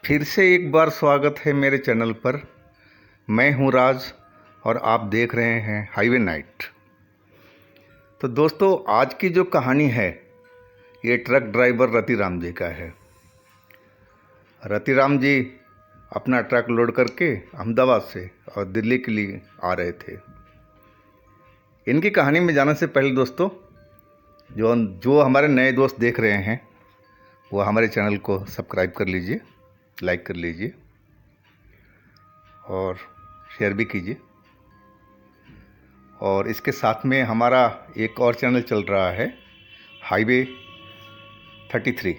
फिर से एक बार स्वागत है मेरे चैनल पर। मैं हूं राज और आप देख रहे हैं हाईवे नाइट। तो दोस्तों, आज की जो कहानी है ये ट्रक ड्राइवर रतिराम जी का है। रतिराम जी अपना ट्रक लोड करके अहमदाबाद से और दिल्ली के लिए आ रहे थे। इनकी कहानी में जाने से पहले दोस्तों, जो हमारे नए दोस्त देख रहे हैं वो हमारे चैनल को सब्सक्राइब कर लीजिए, लाइक कर लीजिए और शेयर भी कीजिए। और इसके साथ में हमारा एक और चैनल चल रहा है हाईवे 33,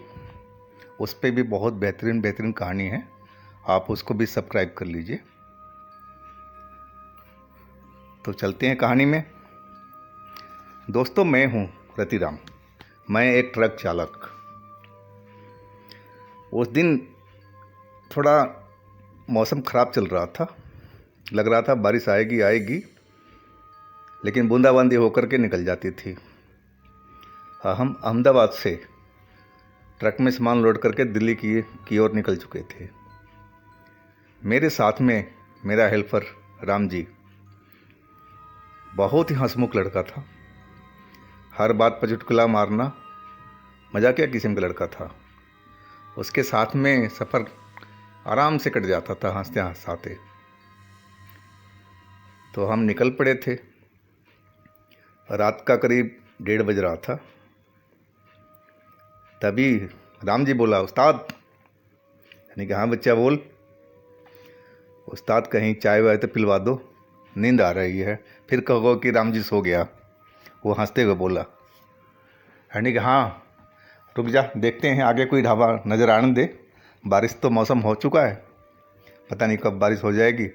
उस पर भी बहुत बेहतरीन कहानी है, आप उसको भी सब्सक्राइब कर लीजिए। तो चलते हैं कहानी में। दोस्तों, मैं हूँ रतिराम, मैं एक ट्रक चालक। उस दिन थोड़ा मौसम ख़राब चल रहा था, लग रहा था बारिश आएगी, लेकिन बूंदाबांदी होकर के निकल जाती थी। हम अहमदाबाद से ट्रक में सामान लोड करके दिल्ली की ओर निकल चुके थे। मेरे साथ में मेरा हेल्पर राम जी बहुत ही हंसमुख लड़का था। हर बात पर चुटकुला मारना, मजाकिया किस्म का लड़का था। उसके साथ में सफ़र आराम से कट जाता था हंसते हंसाते। तो हम निकल पड़े थे। रात का करीब 1:30 बज रहा था। तभी राम जी बोला, उस्ताद। यानी कि हाँ बच्चा बोल। उस्ताद कहीं चाय वाय तो पिलवा दो, नींद आ रही है, फिर कहो कि राम जी सो गया। वो हंसते हुए बोला, यानी कि हाँ रुक जा, देखते हैं आगे कोई ढाबा नज़र आने दे। बारिश तो मौसम हो चुका है, पता नहीं कब बारिश हो जाएगी।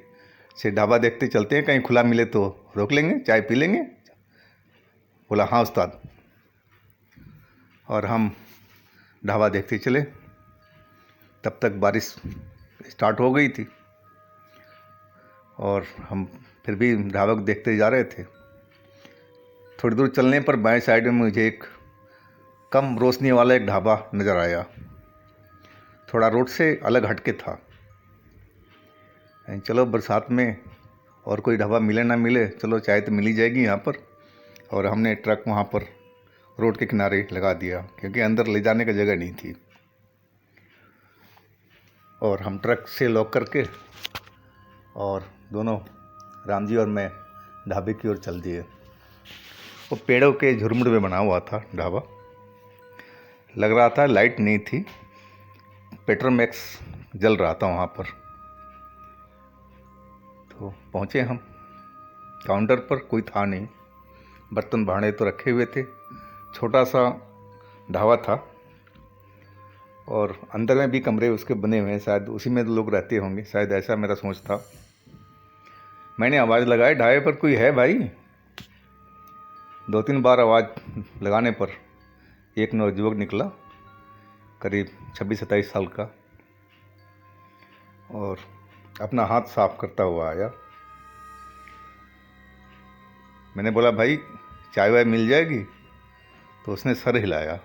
से ढाबा देखते चलते हैं, कहीं खुला मिले तो रोक लेंगे, चाय पी लेंगे। बोला हाँ उस्ताद। और हम ढाबा देखते चले। तब तक बारिश स्टार्ट हो गई थी और हम फिर भी ढाबा को देखते जा रहे थे। थोड़ी दूर चलने पर बाएं साइड में मुझे एक कम रोशनी वाला एक ढाबा नज़र आया। थोड़ा रोड से अलग हटके था। चलो बरसात में और कोई ढाबा मिले ना मिले, चलो चाय तो मिल ही जाएगी यहाँ पर। और हमने ट्रक वहाँ पर रोड के किनारे लगा दिया, क्योंकि अंदर ले जाने का जगह नहीं थी। और हम ट्रक से लॉक करके और दोनों राम जी और मैं ढाबे की ओर चल दिए। वो पेड़ों के झुरमुट में बना हुआ था ढाबा। लग रहा था लाइट नहीं थी, पेट्रोमैक्स जल रहा था वहाँ पर। तो पहुँचे हम। काउंटर पर कोई था नहीं, बर्तन भांडे तो रखे हुए थे। छोटा सा ढाबा था और अंदर में भी कमरे उसके बने हुए हैं, शायद उसी में लोग रहते होंगे, शायद ऐसा मेरा सोच था। मैंने आवाज़ लगाई, ढाबे पर कोई है भाई? 2-3 बार आवाज़ लगाने पर एक नौजुवक निकला, करीब 26-27 साल का, और अपना हाथ साफ करता हुआ आया। मैंने बोला भाई चाय वाय मिल जाएगी? तो उसने सर हिलाया।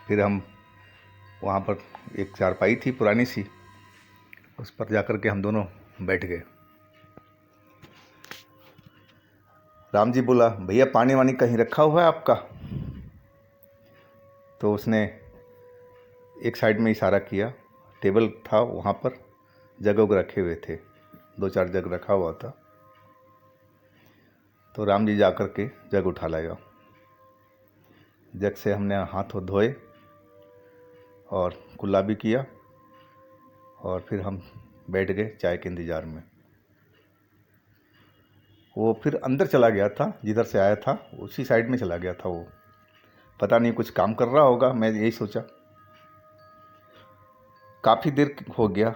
फिर हम वहाँ पर एक चारपाई थी पुरानी सी, उस पर जाकर के हम दोनों बैठ गए। राम जी बोला, भैया पानी वानी कहीं रखा हुआ है आपका? तो उसने एक साइड में इशारा किया। टेबल था वहाँ पर, जग रखे हुए थे, 2-4 जग रखा हुआ था। तो राम जी जाकर के जग उठा लाया। जग से हमने हाथ धोए और कुल्ला भी किया और फिर हम बैठ गए चाय के इंतज़ार में। वो फिर अंदर चला गया था, जिधर से आया था उसी साइड में चला गया था। वो पता नहीं कुछ काम कर रहा होगा, मैं यही सोचा। काफ़ी देर हो गया,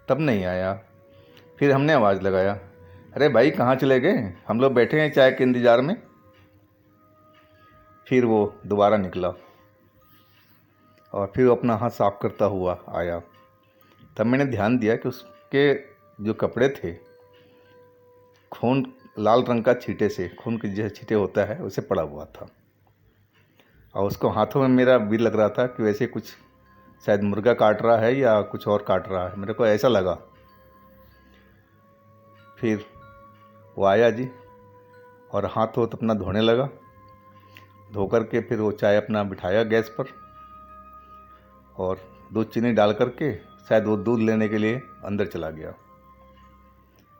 तब नहीं आया। फिर हमने आवाज़ लगाया, अरे भाई कहाँ चले गए, हम लोग बैठे हैं चाय के इंतज़ार में। फिर वो दोबारा निकला और फिर वो अपना हाथ साफ करता हुआ आया। तब मैंने ध्यान दिया कि उसके जो कपड़े थे, खून लाल रंग का छींटे से, खून के जैसे छींटे होता है उसे पड़ा हुआ था। और उसको हाथों में मेरा भी लग रहा था कि वैसे कुछ शायद मुर्गा काट रहा है या कुछ और काट रहा है, मेरे को ऐसा लगा। फिर वो आया जी और हाथ तो अपना धोने लगा। धो कर के फिर वो चाय अपना बिठाया गैस पर और दूध चीनी डाल करके शायद वो दूध लेने के लिए अंदर चला गया।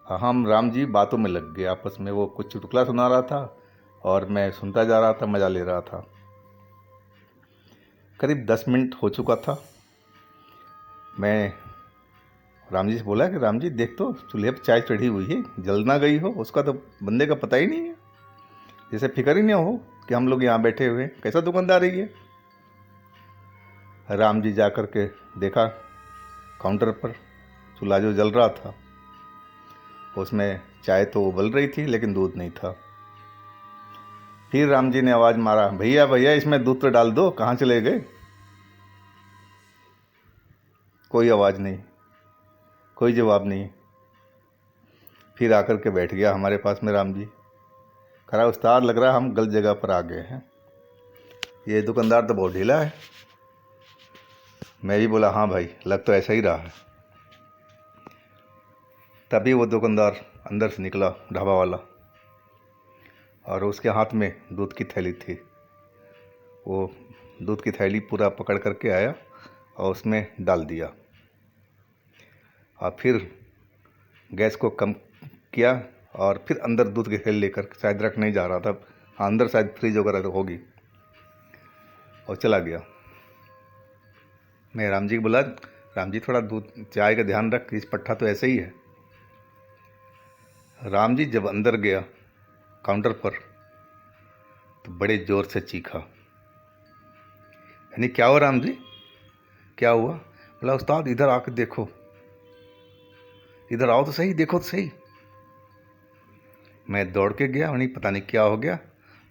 हम राम जी बातों में लग गए आपस में। वो कुछ चुटकुला सुना रहा था और मैं सुनता जा रहा था, मज़ा ले रहा था। करीब 10 मिनट हो चुका था। मैं राम जी से बोला कि राम जी देख तो चूल्हे पर चाय चढ़ी हुई है, जल ना गई हो, उसका तो बंदे का पता ही नहीं है, जैसे फिक्र ही नहीं हो कि हम लोग यहाँ बैठे हुए, कैसा दुकानदार है ये। राम जी जा कर के देखा काउंटर पर चूल्हा जो जल रहा था, उसमें चाय तो उबल रही थी लेकिन दूध नहीं था। फिर राम जी ने आवाज़ मारा, भैया भैया इसमें दूध तो डाल दो, कहाँ चले गए। कोई आवाज़ नहीं, कोई जवाब नहीं। फिर आकर के बैठ गया हमारे पास में राम जी। खरा उस्ताद लग रहा है हम गलत जगह पर आ गए हैं, ये दुकानदार तो बहुत ढीला है। मैं भी बोला हाँ भाई, लग तो ऐसा ही रहा है। तभी वो दुकानदार अंदर से निकला, ढाबा वाला, और उसके हाथ में दूध की थैली थी। वो दूध की थैली पूरा पकड़ करके आया और उसमें डाल दिया और फिर गैस को कम किया और फिर अंदर दूध की थैली लेकर, शायद रख नहीं जा रहा था, हाँ अंदर शायद फ्रिज वगैरह होगी, और चला गया। मैं राम जी को बोला, राम जी थोड़ा दूध चाय का ध्यान रख, इस पट्टा तो ऐसे ही है। राम जी जब अंदर गया काउंटर पर तो बड़े ज़ोर से चीखा, यानी क्या हुआ राम जी, क्या हुआ। बोला उस्ताद इधर आकर देखो, इधर आओ तो सही, देखो तो सही। मैं दौड़ के गया, नहीं पता नहीं क्या हो गया,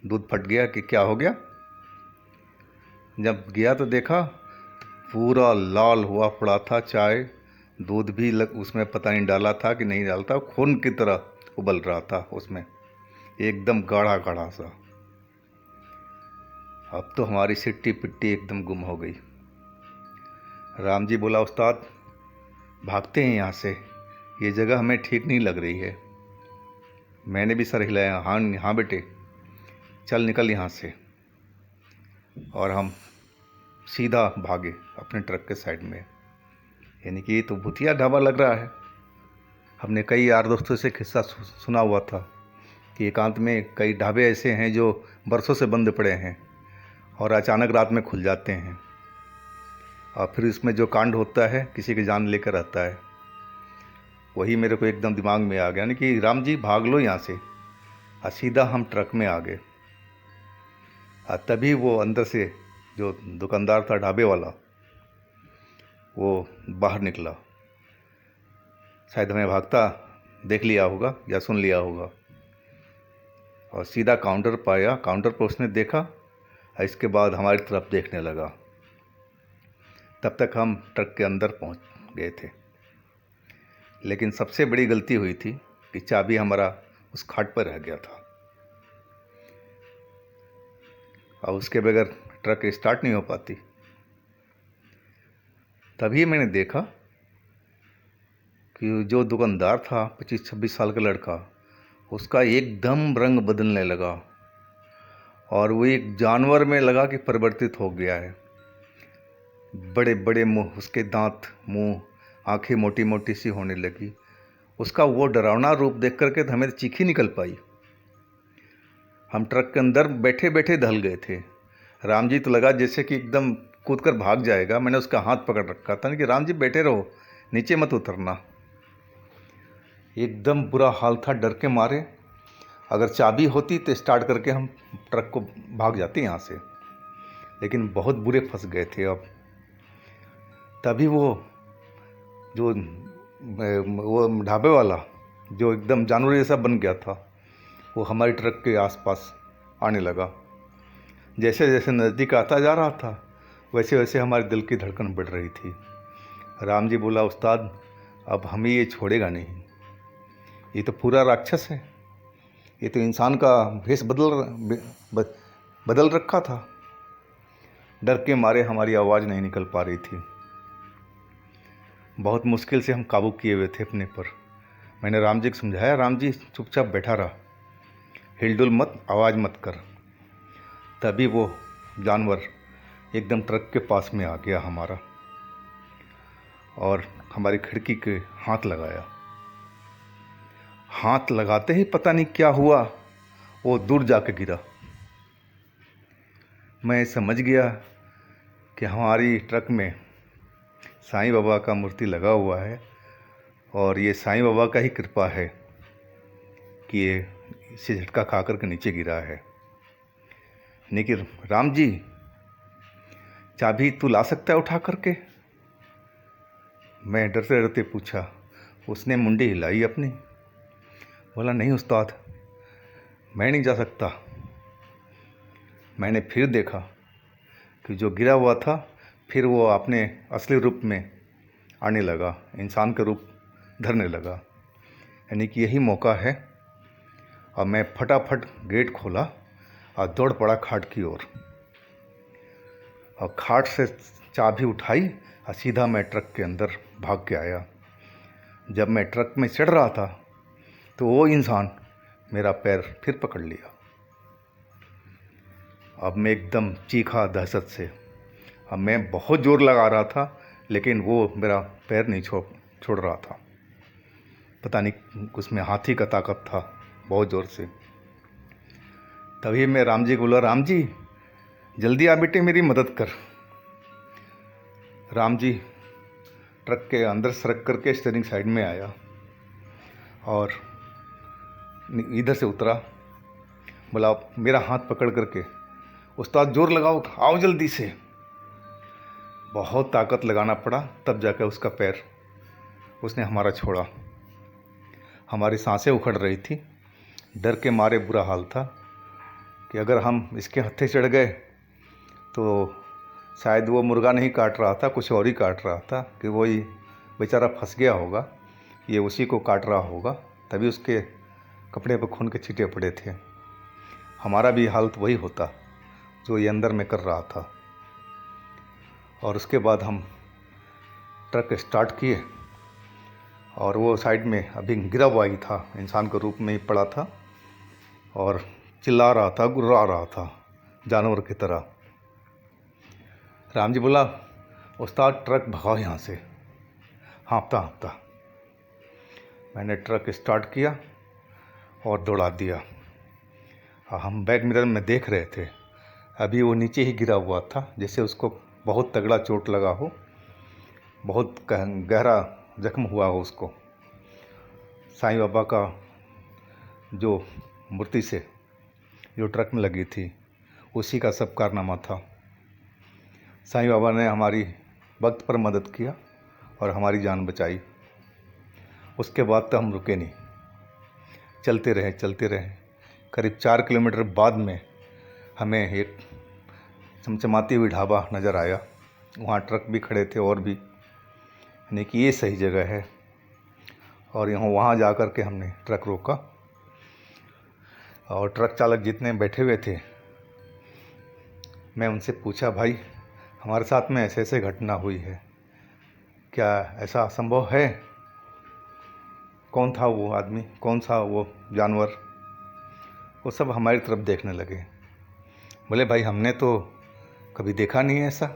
दूध फट गया कि क्या हो गया। जब गया तो देखा पूरा लाल हुआ पड़ा था चाय, दूध भी उसमें पता नहीं डाला था कि नहीं डाला था, खून की तरह उबल रहा था उसमें, एकदम गाढ़ा गाढ़ा सा। अब तो हमारी सिट्टी पिट्टी एकदम गुम हो गई। राम जी बोला उस्ताद भागते हैं यहाँ से, ये जगह हमें ठीक नहीं लग रही है। मैंने भी सर हिलाया, हाँ हाँ बेटे चल निकल यहाँ से। और हम सीधा भागे अपने ट्रक के साइड में। यानी कि ये तो भूतिया ढाबा लग रहा है। हमने कई यार दोस्तों से किस्सा सुना हुआ था कि एकांत में कई ढाबे ऐसे हैं जो बरसों से बंद पड़े हैं और अचानक रात में खुल जाते हैं, और फिर इसमें जो कांड होता है किसी की जान लेकर रहता है। वही मेरे को एकदम दिमाग में आ गया, यानी कि राम जी भाग लो यहाँ से। और सीधा हम ट्रक में आ गए। और तभी वो अंदर से जो दुकानदार था ढाबे वाला, वो बाहर निकला। शायद हमें भागता देख लिया होगा या सुन लिया होगा, और सीधा काउंटर पर आया। काउंटर पर उसने देखा और इसके बाद हमारी तरफ देखने लगा। तब तक हम ट्रक के अंदर पहुंच गए थे। लेकिन सबसे बड़ी गलती हुई थी कि चाबी हमारा उस खाट पर रह गया था, और उसके बगैर ट्रक स्टार्ट नहीं हो पाती। तभी मैंने देखा कि जो दुकानदार था 25-26 साल का लड़का, उसका एकदम रंग बदलने लगा और वो एक जानवर में लगा कि परिवर्तित हो गया है। बड़े बड़े मुंह उसके, दांत, मुंह, आंखें मोटी मोटी सी होने लगी। उसका वो डरावना रूप देख करके तो हमें तो चीख ही निकल पाई। हम ट्रक के अंदर बैठे बैठे ढल गए थे। राम जी तो लगा जैसे कि एकदम कूद कर भाग जाएगा। मैंने उसका हाथ पकड़ रखा था कि राम जी बैठे रहो, नीचे मत उतरना। एकदम बुरा हाल था डर के मारे। अगर चाबी होती तो स्टार्ट करके हम ट्रक को भाग जाते यहाँ से, लेकिन बहुत बुरे फंस गए थे। अब तभी वो ढाबे वाला जो एकदम जानवर जैसा बन गया था, वो हमारी ट्रक के आसपास आने लगा। जैसे जैसे नज़दीक आता जा रहा था वैसे वैसे हमारे दिल की धड़कन बढ़ रही थी। राम जी बोला उस्ताद अब हमें ये छोड़ेगा नहीं, ये तो पूरा राक्षस है, ये तो इंसान का भेष बदल रखा था। डर के मारे हमारी आवाज़ नहीं निकल पा रही थी। बहुत मुश्किल से हम काबू किए हुए थे अपने पर। मैंने राम जी को समझाया, राम जी चुपचाप बैठा रहा, हिलडुल मत, आवाज़ मत कर। तभी वो जानवर एकदम ट्रक के पास में आ गया हमारा, और हमारी खिड़की के हाथ लगाया। हाथ लगाते ही पता नहीं क्या हुआ, वो दूर जाके गिरा। मैं समझ गया कि हमारी ट्रक में साईं बाबा का मूर्ति लगा हुआ है, और ये साईं बाबा का ही कृपा है कि ये इसे झटका खा कर के नीचे गिरा है। लेकिन राम जी, चाबी तू ला सकता है उठा करके? मैं डरते डरते पूछा। उसने मुंडी हिलाई अपनी, बोला नहीं उस्ताद, मैं नहीं जा सकता। मैंने फिर देखा कि जो गिरा हुआ था फिर वो अपने असली रूप में आने लगा, इंसान का रूप धरने लगा। यानी कि यही मौका है। और मैं फटाफट गेट खोला और दौड़ पड़ा खाट की ओर, और खाट से चाबी उठाई और सीधा मैं ट्रक के अंदर भाग के आया। जब मैं ट्रक में चढ़ रहा था तो वो इंसान मेरा पैर फिर पकड़ लिया। अब मैं एकदम चीखा दहशत से। अब मैं बहुत ज़ोर लगा रहा था, लेकिन वो मेरा पैर नहीं छोड़ रहा था। पता नहीं उसमें हाथी का ताकत था, बहुत ज़ोर से। तभी मैं राम जी को बोला, राम जी जल्दी आ बेटे, मेरी मदद कर। राम जी ट्रक के अंदर सरक करके स्टीयरिंग साइड में आया और इधर से उतरा। बोला मेरा हाथ पकड़ करके, उस्ताद जोर लगाओ, आओ जल्दी से। बहुत ताकत लगाना पड़ा, तब जाकर उसका पैर उसने हमारा छोड़ा। हमारी सांसें उखड़ रही थी, डर के मारे बुरा हाल था कि अगर हम इसके हत्थे चढ़ गए तो शायद वो मुर्गा नहीं काट रहा था, कुछ और ही काट रहा था, कि वही बेचारा फंस गया होगा, ये उसी को काट रहा होगा, तभी उसके कपड़े पर खून के छींटे पड़े थे। हमारा भी हाल तो वही होता जो ये अंदर में कर रहा था। और उसके बाद हम ट्रक स्टार्ट किए, और वो साइड में अभी गिरा हुआ ही था, इंसान के रूप में ही पड़ा था और चिल्ला रहा था, गुर्रा रहा था जानवर की तरह। राम जी बोला, उस्ताद ट्रक भगाओ यहाँ से, हाँफता हाँफता। मैंने ट्रक स्टार्ट किया और दौड़ा दिया। हम बैक मिरर में देख रहे थे, अभी वो नीचे ही गिरा हुआ था, जैसे उसको बहुत तगड़ा चोट लगा हो, बहुत गहरा जख्म हुआ हो उसको। साईं बाबा का जो मूर्ति से जो ट्रक में लगी थी, उसी का सब कारनामा था। साईं बाबा ने हमारी वक्त पर मदद किया और हमारी जान बचाई। उसके बाद तो हम रुके नहीं, चलते रहे। करीब 4 किलोमीटर बाद में हमें एक चमचमाती हुई ढाबा नज़र आया। वहाँ ट्रक भी खड़े थे और भी, यानी कि ये सही जगह है। और वहाँ जा कर के हमने ट्रक रोका, और ट्रक चालक जितने बैठे हुए थे, मैं उनसे पूछा, भाई हमारे साथ में ऐसे ऐसे घटना हुई है, क्या ऐसा संभव है? कौन था वो आदमी, कौन सा वो जानवर? वो सब हमारी तरफ देखने लगे। बोले भाई हमने तो कभी देखा नहीं है ऐसा,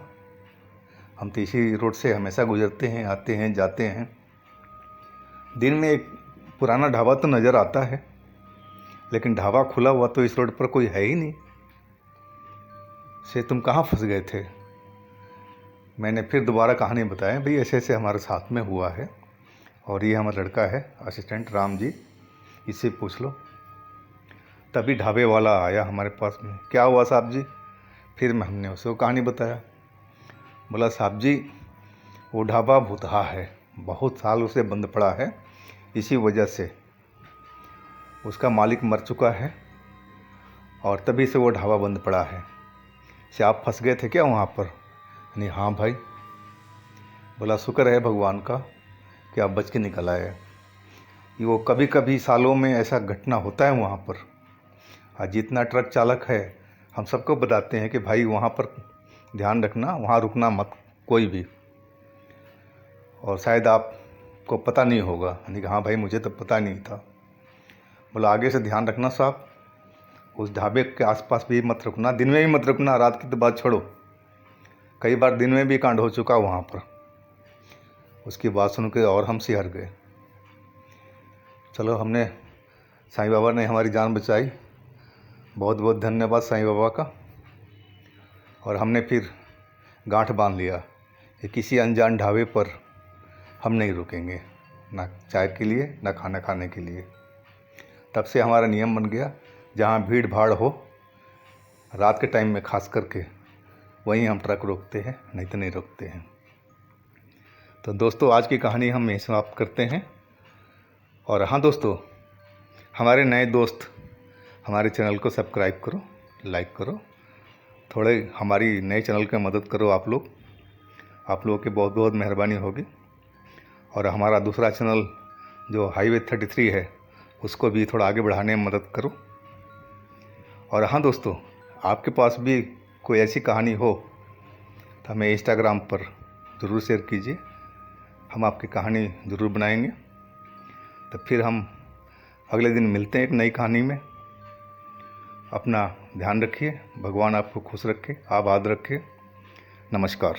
हम तो इसी रोड से हमेशा गुजरते हैं, आते हैं, जाते हैं। दिन में एक पुराना ढाबा तो नज़र आता है, लेकिन ढाबा खुला हुआ तो इस रोड पर कोई है ही नहीं। से तुम कहाँ फंस गए थे? मैंने फिर दोबारा कहानी बताया, भाई ऐसे ऐसे हमारे साथ में हुआ है, और ये हमारा लड़का है असिस्टेंट राम जी, इससे पूछ लो। तभी ढाबे वाला आया हमारे पास में, क्या हुआ साहब जी? फिर हमने उसे वो कहानी बताया। बोला साहब जी वो ढाबा भूतहा है, बहुत साल उसे बंद पड़ा है, इसी वजह से उसका मालिक मर चुका है और तभी से वो ढाबा बंद पड़ा है। से आप फंस गए थे क्या वहाँ पर? नहीं, हाँ भाई। बोला शुक्र है भगवान का कि आप बच के निकल आए। ये वो कभी कभी सालों में ऐसा घटना होता है वहाँ पर। आज जितना ट्रक चालक है हम सबको बताते हैं कि भाई वहाँ पर ध्यान रखना, वहाँ रुकना मत कोई भी। और शायद आपको पता नहीं होगा। मैंने कहा हाँ भाई, मुझे तो पता नहीं था। बोला आगे से ध्यान रखना साहब, उस ढाबे के आसपास भी मत रुकना, दिन में भी मत रुकना, रात की तो बात छोड़ो, कई बार दिन में भी कांड हो चुका वहाँ पर। उसकी बात सुन के और हम सिहर गए। चलो, हमने साईं बाबा ने हमारी जान बचाई, बहुत बहुत धन्यवाद साईं बाबा का। और हमने फिर गांठ बांध लिया कि किसी अनजान ढाबे पर हम नहीं रुकेंगे, ना चाय के लिए ना खाना खाने के लिए। तब से हमारा नियम बन गया, जहाँ भीड़ भाड़ हो रात के टाइम में खास करके, वहीं हम ट्रक रोकते हैं, नहीं तो नहीं रोकते हैं। तो दोस्तों, आज की कहानी हम यहीं समाप्त करते हैं। और हाँ दोस्तों, हमारे नए दोस्त हमारे चैनल को सब्सक्राइब करो, लाइक करो, थोड़े हमारी नए चैनल की मदद करो। आप लोगों की बहुत बहुत मेहरबानी होगी। और हमारा दूसरा चैनल जो हाईवे 33 है, उसको भी थोड़ा आगे बढ़ाने में मदद करो। और हाँ दोस्तों, आपके पास भी कोई ऐसी कहानी हो तो हमें इंस्टाग्राम पर ज़रूर शेयर कीजिए, हम आपकी कहानी ज़रूर बनाएंगे। तो फिर हम अगले दिन मिलते हैं एक नई कहानी में। अपना ध्यान रखिए, भगवान आपको खुश रखे, आबाद रखे। नमस्कार।